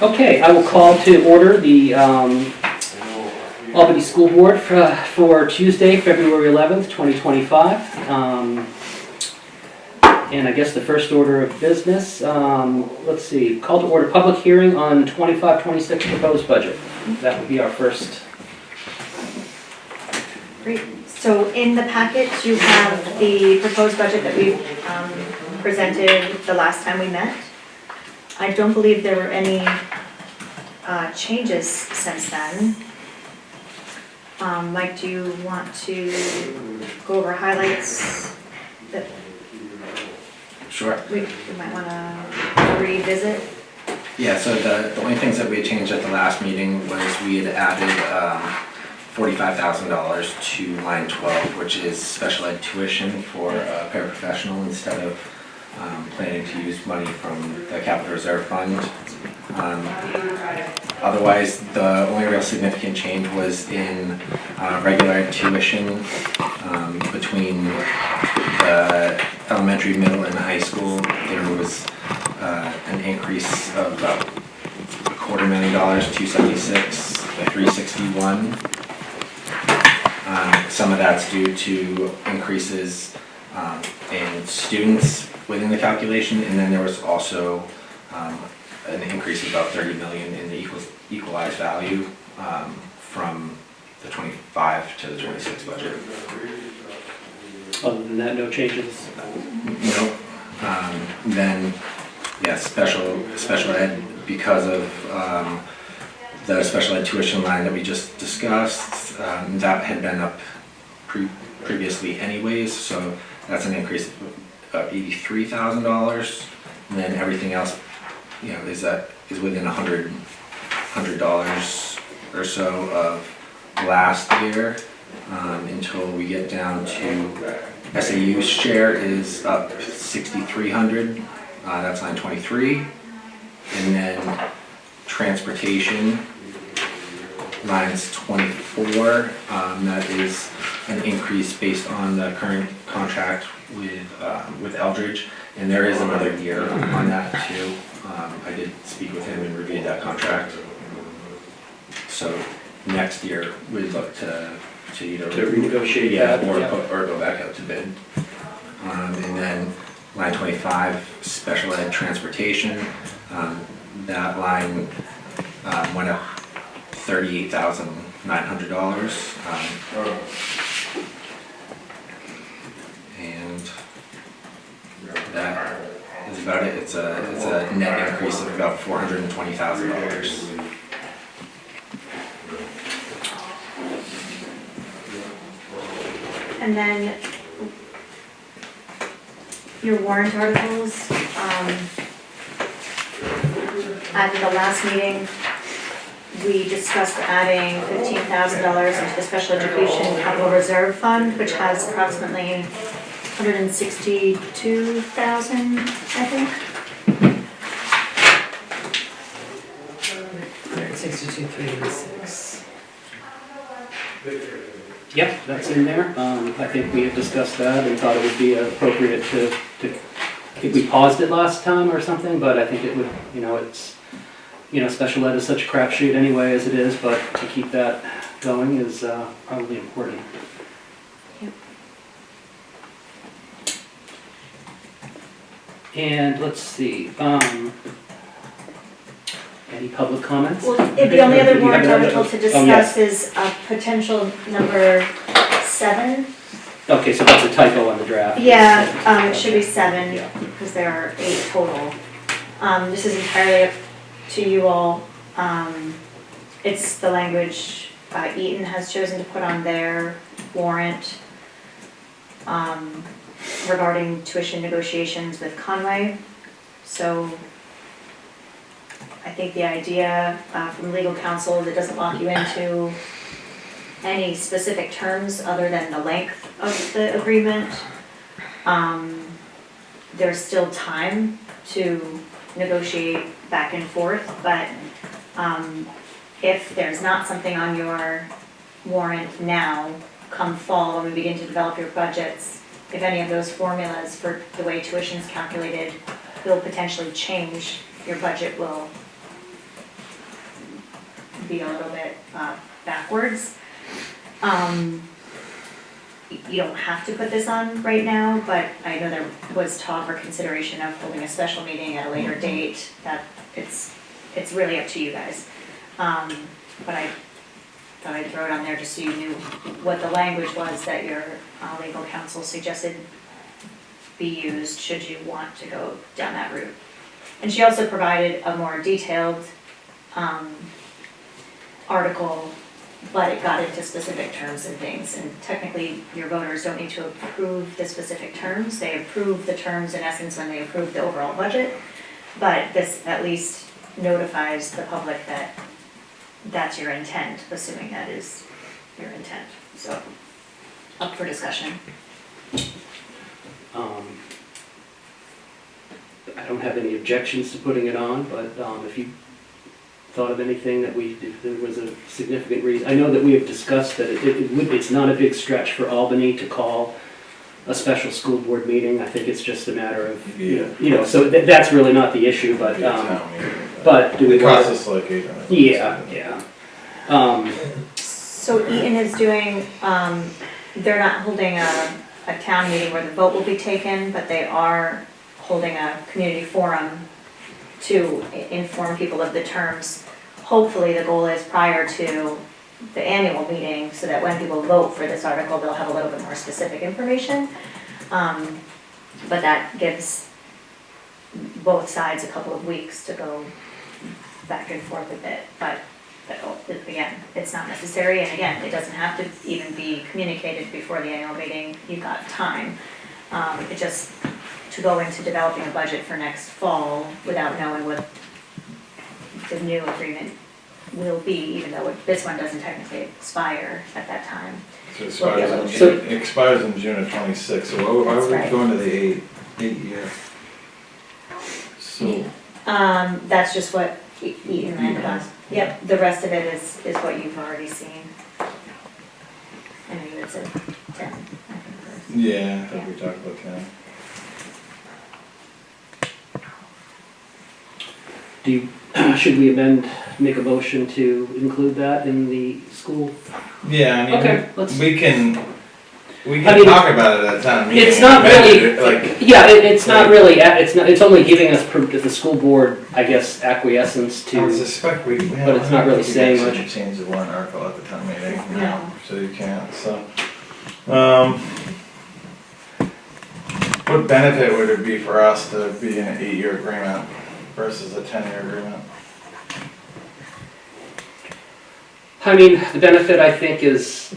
Okay, I will call to order the Albany School Board for Tuesday, February 11th, 2025. And I guess the first order of business, let's see, call to order public hearing on 25-26 proposed budget. That would be our first. Great. So in the packet, you have the proposed budget that we presented the last time we met. I don't believe there were any changes since then. Mike, do you want to go over highlights that Sure. we might want to revisit? Yeah, so the only things that we had changed at the last meeting was we had added $45,000 to line 12, which is special ed tuition for a paraprofessional instead of planning to use money from the capital reserve fund. Otherwise, the only real significant change was in regular ed tuition between the elementary, middle, and high school. There was an increase of about $250,000, 276, 361. Some of that's due to increases in students within the calculation, and then there was also an increase of about 30 million in the equalized value from the 25 to the 26 budget. Other than that, no changes. No. Then, yeah, special ed, because of the special ed tuition line that we just discussed, that had been up previously anyways, so that's an increase of $83,000. And then everything else, you know, is within $100 or so of last year, until we get down to SAU's share is up 6,300. That's line 23, and then transportation lines 24. That is an increase based on the current contract with Eldridge, and there is another year on that too. I did speak with him and reviewed that contract. So next year we'd look to either renegotiate that, that, or go back out to bid. And then line 25, special ed transportation. That line went up $38,900. And that is about it. It's a net increase of about $420,000. And then your warrant articles, at the last meeting, we discussed adding $15,000 into the special education capital reserve fund, which has approximately 162,000, I think. 162,386. Yep, that's in there. I think we had discussed that and thought it would be appropriate to I think we paused it last time or something, but I think it would, it's, special ed is such a crapshoot anyway as it is, but to keep that going is probably important. Yep. And let's see, any public comments? Well, the only other warrant You have another- article to Oh, yes. discuss is potential number 7. Okay, so that's a typo on the draft. Yeah, it should be 7, Yeah. because there are 8 total. This is entirely up to you all. It's the language Eaton has chosen to put on their warrant regarding tuition negotiations with Conway. So I think the idea from legal counsel that doesn't lock you into any specific terms other than the length of the agreement. There's still time to negotiate back and forth, but if there's not something on your warrant now, come fall when we begin to develop your budgets, if any of those formulas for the way tuition's calculated will potentially change, your budget will be a little bit backwards. You don't have to put this on right now, but I know there was talk or consideration of holding a special meeting at a later date, that it's really up to you guys. But I thought I'd throw it on there just so you knew what the language was that your legal counsel suggested be used should you want to go down that route. And she also provided a more detailed article, but it got into specific terms and things. And technically, your voters don't need to approve the specific terms. They approve the terms in essence when they approve the overall budget. But this at least notifies the public that that's your intent, assuming that is your intent. So, up for discussion. I don't have any objections to putting it on, but if you thought of anything that if there was a significant reason. I know that we have discussed that it's not a big stretch for Albany to call a special school board meeting. I think it's just a matter of, so that's really not the issue, but do we It want? costs us like $800. Yeah. So Eaton is doing, they're not holding a town meeting where the vote will be taken, but they are holding a community forum to inform people of the terms. Hopefully, the goal is prior to the annual meeting, so that when people vote for this article, they'll have a little bit more specific information. But that gives both sides a couple of weeks to go back and forth with it. But again, it's not necessary, and again, it doesn't have to even be communicated before the annual meeting. You've got time. It just, to go into developing a budget for next fall without knowing what the new agreement will be, even though this one doesn't technically expire at that time. So it expires in June of '26, so why That's are we right. going to the eight year? So, That's just what Eaton landed on. Yep, the rest of it is what you've already seen. I know you had said 10, I think. yeah, I think we talked about 10. Should we make a motion to include that in the school? Yeah, I mean, Okay, we can I mean, talk about it at time. It's not really, Like, it's not really, it's only giving us, the school board, I guess, acquiescence I to, suspect we. but it's not really saying much. Change the warrant article at the town meeting. No. So you can't, so. What benefit would it be for us to be in an 8-year agreement versus a 10-year agreement? I mean, the benefit, I think, is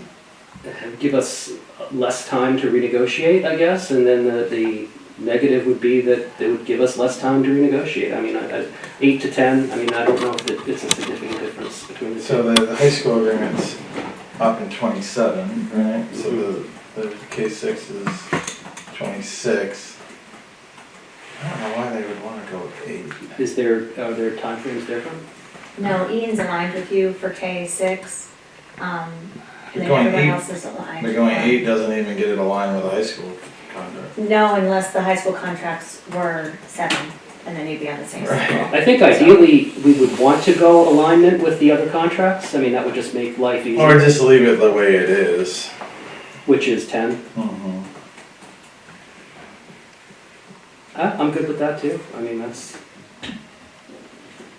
give us less time to renegotiate, I guess, and then the negative would be that it would give us less time to renegotiate. I mean, 8 to 10, I mean, I don't know if it's a significant difference between the two. So the high school agreement's up in '27, right? So the K6 is '26. I don't know why they would want to go with 8. Are there timeframes different? No, Ian's aligned with you for K6. And then Going everyone 8 else is aligned. They're going 8 doesn't even get it aligned with the high school contract. No, unless the high school contracts were 7, and then you'd be on the same Right. schedule. I think ideally, we would want to go alignment with the other contracts. I mean, that would just make life Or easier, just leave it the way it is. which is 10. Mm-hmm. I'm good with that too. I mean, that's,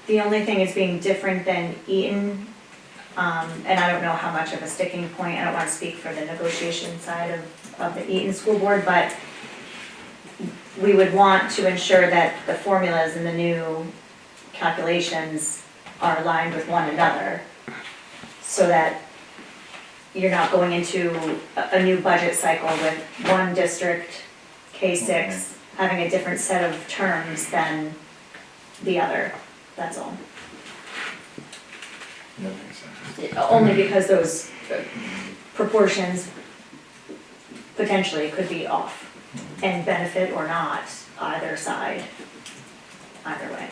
The only thing is being different than Eaton, and I don't know how much of a sticking point, I don't want to speak for the negotiation side of the Eaton School Board, but we would want to ensure that the formulas and the new calculations are aligned with one another, so that you're not going into a new budget cycle with one district, K6, having a different set of terms than the other, that's all. That makes sense. Only because those proportions potentially could be off and benefit or not either side, either way.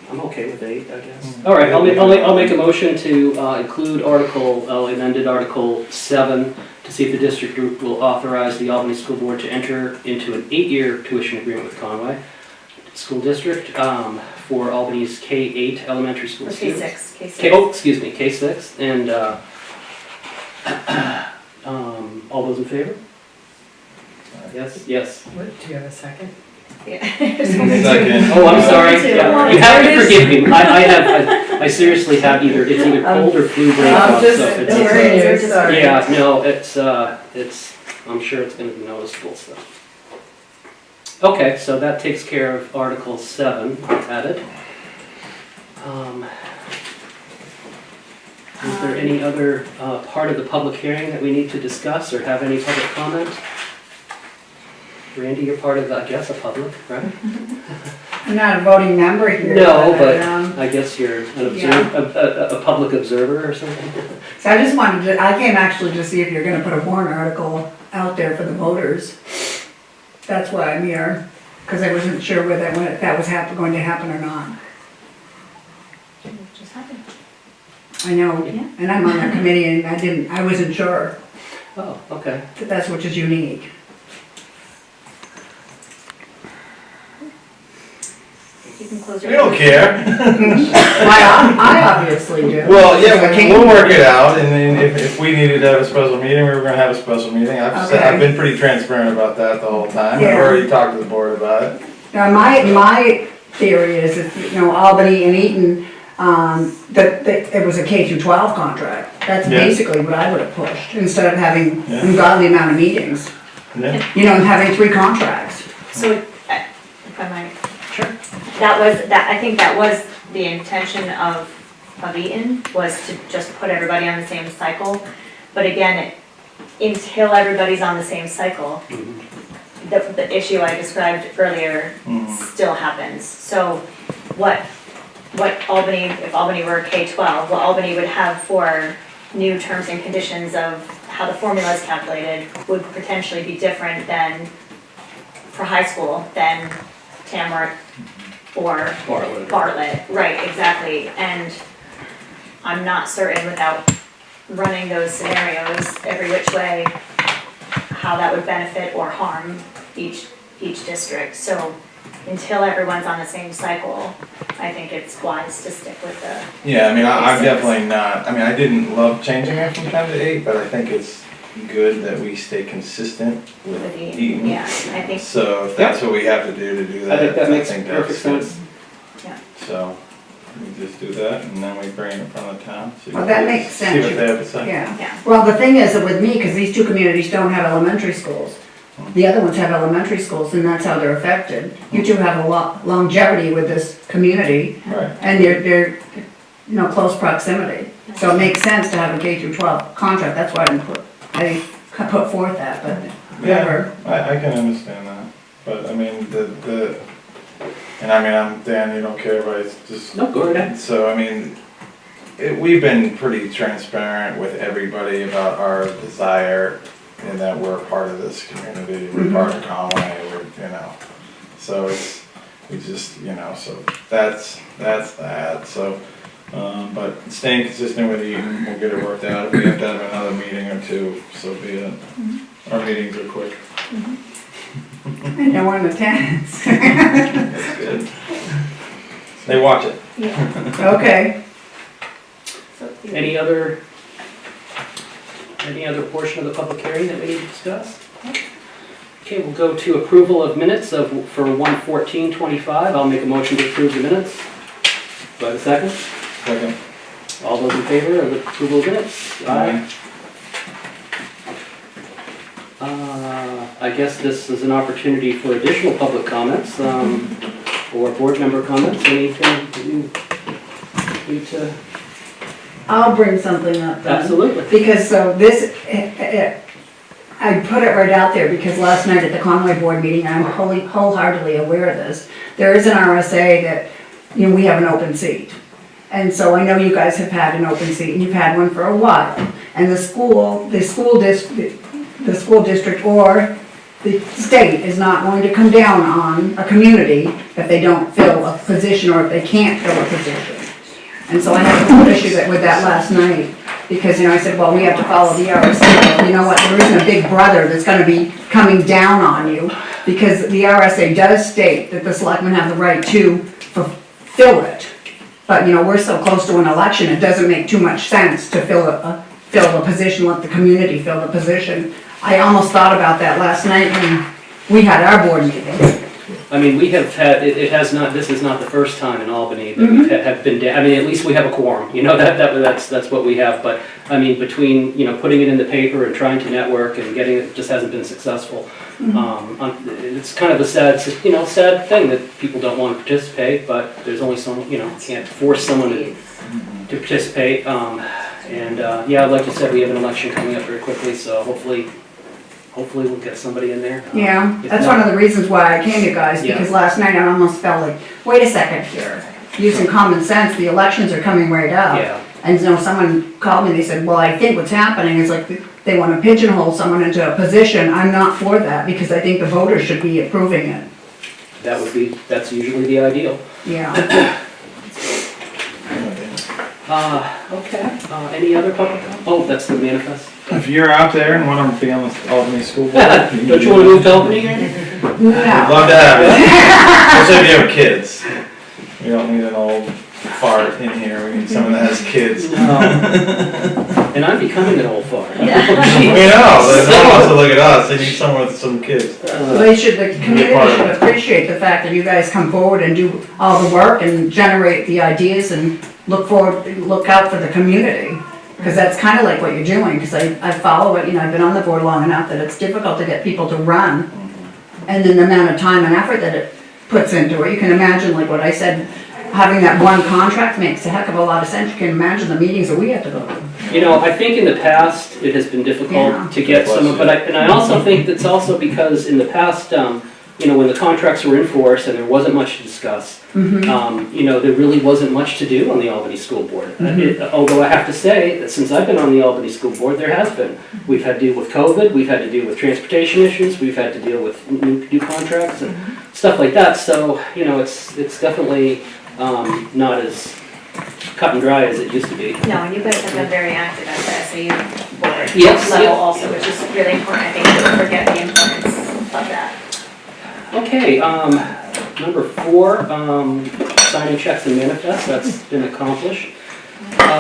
I'm okay with 8, I guess. All right, I'll make a motion to include amended Article 7 to see if the district group will authorize the Albany School Board to enter into an 8-year tuition agreement with Conway School District for Albany's K-8 elementary school Or students. K6. Excuse me, K6, and all those in favor? Yes, yes. What, do you have a second? Yeah. Second. Oh, I'm sorry. Two. Yeah, you have to forgive me. I seriously have it's either cold or flu breakout, so it's. Sorry. Yeah, no, it's, I'm sure it's gonna be noticeable, so. Okay, so that takes care of Article 7, added. Is there any other part of the public hearing that we need to discuss or have any public comment? Randy, you're part of, I guess, a public, right? I'm not a voting member here. No, but um, I guess you're an yeah. a public observer or something? So I just wanted to, I came actually to see if you're gonna put a warrant article out there for the voters. That's why I'm here, because I wasn't sure whether, if that was going to happen or not. Just happened. I know, Yeah. and I'm on that committee and I wasn't sure Oh, okay. that that's which is unique. You can close your. We don't care. Why, I obviously do. Well, because I yeah, came we'll work here. it out, and then if we needed to have a special meeting, we were gonna have a special meeting. I've been pretty transparent about that the whole time. I've Yeah. already talked to the board about it. Now, my theory is that, Albany and Eaton, that it was a K through 12 contract. That's Yeah. basically what I would have pushed, instead of having Yeah. ungodly amount of meetings. Yeah. And having 3 contracts. So, if I might. Sure. I think that was the intention of Eaton, was to just put everybody on the same cycle. But again, until everybody's on the same cycle, the issue I described earlier still happens. So what Albany, if Albany were K-12, what Albany would have for new terms and conditions of how the formula is calculated would potentially be different than, for high school, than Tamworth or Bartlett. Right, exactly. And I'm not certain, without running those scenarios every which way, how that would benefit or harm each district. So until everyone's on the same cycle, I think it's wise to stick with the. Yeah, I mean, I'm K6. definitely not, I mean, I didn't love changing it from 10 to 8, but I think it's good that we stay consistent with With the, Eaton. yeah, I think, So if that's what we have to do that. I think that makes that's perfect good. sense. yeah. So, we just do that, and then we bring it in front of the town. see Well, what that they- makes See sense. what they have to say. Yeah. Yeah. Well, the thing is that with me, because these 2 communities don't have elementary schools, the other ones have elementary schools, and that's how they're affected. You 2 have a longevity with this community, Right. and they're close proximity. So it makes sense to have a K through 12 contract, that's why I put forth that, but whatever. I can understand that, but I mean, and I mean, I'm Dan, you don't care, but it's just. No, go ahead. So, I mean, we've been pretty transparent with everybody about our desire and that we're part of this community, we're part of Conway, so we just, so that's that, so, but staying consistent with Eaton, we'll get it worked out. If we have to have another meeting or 2, so be it. Our meetings are quick. And no one attends. That's good. They watch it. Yeah. Okay. So, Any other portion of the public hearing that we need to discuss? Okay, we'll go to approval of minutes for 1/14/25. I'll make a motion to approve the minutes. Do I have a second? Second. All those in favor of the approval of minutes? Aye. I guess this is an opportunity for additional public comments, or board member comments. Anything that you need to? I'll bring something up then. Absolutely. Because I put it right out there because last night at the Conway board meeting, I'm wholeheartedly aware of this. There is an RSA that, we have an open seat. And so I know you guys have had an open seat and you've had one for a while. And the school district or the state is not going to come down on a community if they don't fill a position or if they can't fill a position. And so I had a issue with that last night, because, I said, well, we have to follow the RSA. Well, you know what, there isn't a big brother that's gonna be coming down on you, because the RSA does state that the selectmen have the right to fill it. But, we're so close to an election, it doesn't make too much sense to fill a position, let the community fill the position. I almost thought about that last night when we had our board meeting. I mean, we have had, it has not, this is not the first time in Albany that we have been, I mean, at least we have a quorum, that's what we have, but, I mean, between, putting it in the paper and trying to network and getting it, just hasn't been successful. It's kind of a sad thing that people don't want to participate, but there's only so, can't force someone to participate. Yeah, like you said, we have an election coming up very quickly, so hopefully we'll get somebody in there. Yeah, If that's not- one of the reasons why I came to you guys, because last night I almost felt like, wait a second here. Using common sense, the elections are coming right up. Yeah, And someone called me, they said, well, I think what's happening is like, they want to pigeonhole someone into a position. I'm not for that, because I think the voters should be approving it. that's usually the ideal. Yeah. Okay, any other public? Oh, that's the manifest. If you're out there and want to be on the Albany School Board. Don't you want to move to Albany again? I'd No. love to have it. Especially if you have kids. We don't need an old fart in here, we need someone that has kids. And I'm becoming an old fart. We know, they don't want to look at us, they need someone with some kids. The community should appreciate the fact that you guys come forward and do all the work and generate the ideas and look out for the community. Because that's kind of like what you're doing, because I follow it, I've been on the board long enough that it's difficult to get people to run. And then the amount of time and effort that it puts into it, you can imagine, like what I said, having that one contract makes a heck of a lot of sense. You can imagine the meetings that we have to go to. I think in the past, it has been difficult to get someone, but I also think that's also because in the past, when the contracts were in force and there wasn't much to discuss, there really wasn't much to do on the Albany School Board. Although I have to say that since I've been on the Albany School Board, there has been. We've had to deal with COVID, we've had to deal with transportation issues, we've had to deal with new contracts and stuff like that. So, it's definitely not as cut and dry as it used to be. No, and you guys have been very active at the SAU board Yes, level yep. also, which is really important. I think people forget the importance of that. Okay, number 4, signing checks and manifests, that's been accomplished.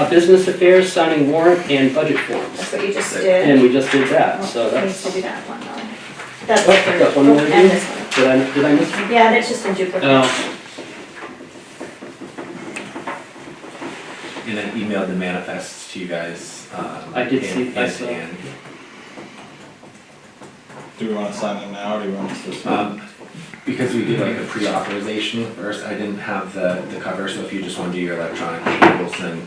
Business affairs, signing warrant and budget forms. That's what you just did. And we just did that, so Needs that's. to do that one though. That's Oh, the I third. got one more to do? And this one. Did I miss one? Yeah, that's just in duplicate. And then emailed the manifests to you guys. I did see- I and saw. Dan. Do we want to sign them now, or do you want us to? Because we did like a pre-authorization first, I didn't have the cover, so if you just want to do your electronic approvals, Okay.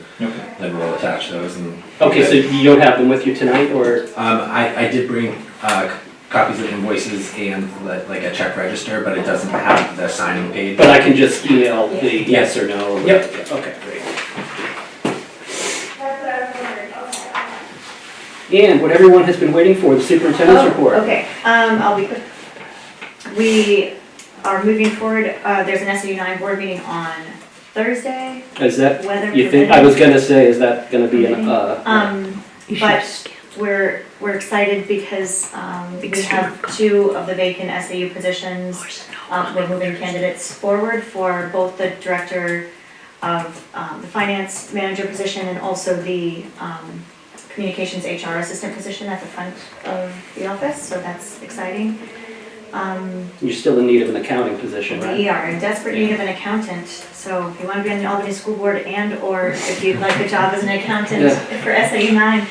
then we'll attach those and. Okay, so you don't have them with you tonight, or? I did bring, copies of invoices and like a check register, but it doesn't have the signing page. But I can just email the yes or no? or- Yep. Okay, great. And what everyone has been waiting for, the superintendent's report. Okay, I'll be quick. We are moving forward, there's an SAU 9 board meeting on Thursday, Is that, weather you think, I was gonna say, is that gonna be an, but we're excited because, we have 2 of the vacant SAU positions. We're moving candidates forward for both the director of, the finance manager position and also the, communications HR assistant position at the front of the office, so that's exciting. You're still in need of an accounting position, right? We are in desperate need of an accountant, so if you want to be on the Albany School Board or if you'd like a job as an accountant Yeah. for SAU 9,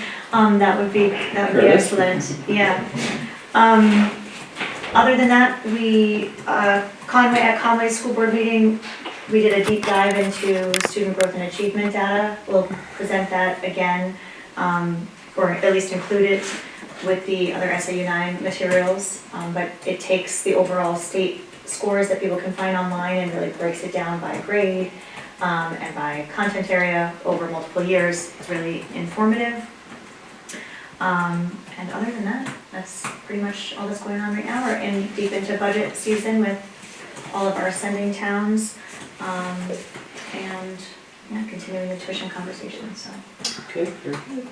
that would be Curtis? excellent, yeah. Other than that, at Conway School Board meeting, we did a deep dive into student growth and achievement data. We'll present that again, or at least include it with the other SAU 9 materials, but it takes the overall state scores that people can find online and really breaks it down by grade and by content area over multiple years. It's really informative. And other than that, that's pretty much all that's going on right now. We're deep into budget season with all of our ascending towns, and continuing the tuition conversation, so. Okay, very good.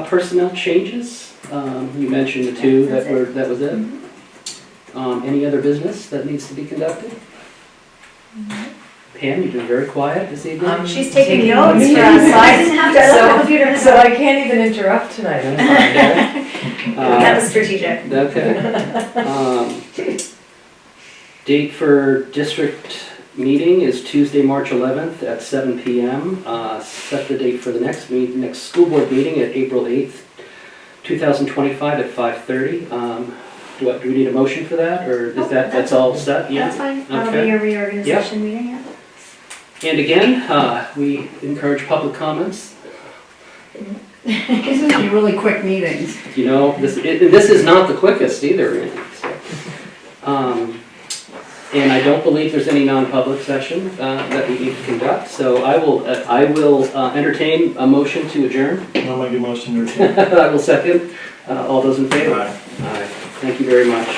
Personnel changes, you mentioned the 2 That's it. that was it. Any other business that needs to be conducted? Pam, you've been very quiet this evening. She's taking taking notes notes. for us, so I didn't have to So- open the computer. So I can't even interrupt tonight, I'm sorry. That was strategic. Okay. Date for district meeting is Tuesday, March 11th at 7 PM. Set the date for the next school board meeting at April 8th, 2025 at 5:30. Do we need a motion for that, or is that's all set? Yeah. That's fine, that'll Okay. be your reorganization meeting, yeah. And again, we encourage public comments. These would be really quick meetings. You know, this is not the quickest either, really. So. And I don't believe there's any non-public session that we need to conduct, so I will entertain a motion to adjourn. I'll make a motion to adjourn. I will second. All those in favor? Aye. Aye. Thank you very much.